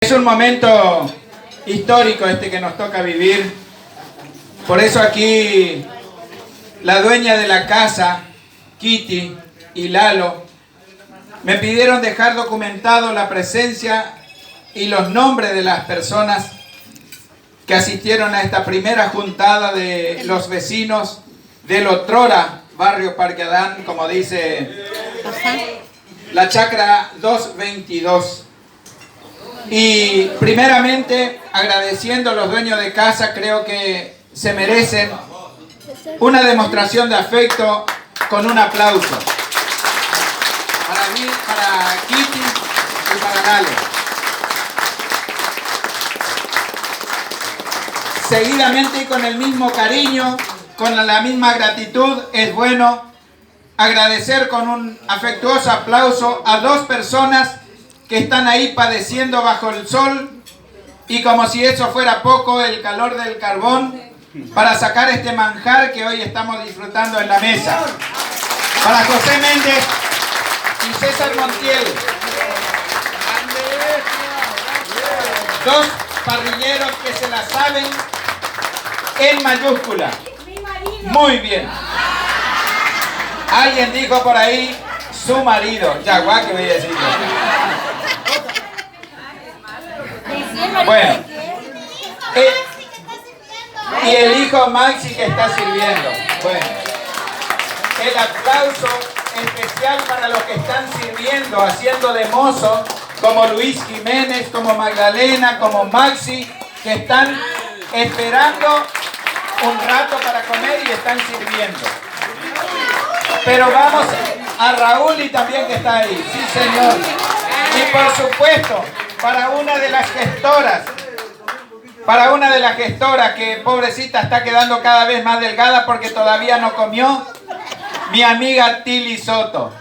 Es un momento histórico este que nos toca vivir. Por eso aquí la dueña de la casa, Kitty y Lalo, me pidieron dejar documentado la presencia y los nombres de las personas que asistieron a esta primera juntada de los vecinos del otrora barrio Parque Adán, como dice la chacra 222. Y primeramente, agradeciendo a los dueños de casa, creo que se merecen una demostración de afecto con un aplauso. Para mí, para Kitty y para Lalo. Seguidamente y con el mismo cariño, con la misma gratitud, es bueno agradecer con un afectuoso aplauso a dos personas que están ahí padeciendo bajo el sol y como si eso fuera poco, el calor del carbón, para sacar este manjar que hoy estamos disfrutando en la mesa. Para José Méndez y César Montiel, dos parrilleros que se la saben en mayúscula. Muy bien. Alguien dijo por ahí su marido. Ya, guau, que voy a decir. Bueno, y el hijo Maxi que está sirviendo. Bueno, el aplauso especial para los que están sirviendo, haciendo de mozo, como Luis Jiménez, como Magdalena, como Maxi, que están esperando un rato para comer y están sirviendo. Pero vamos a Raúl y también que está ahí, sí señor. Y por supuesto, para una de las gestoras que pobrecita está quedando cada vez más delgada porque todavía no comió, mi amiga Tili Soto.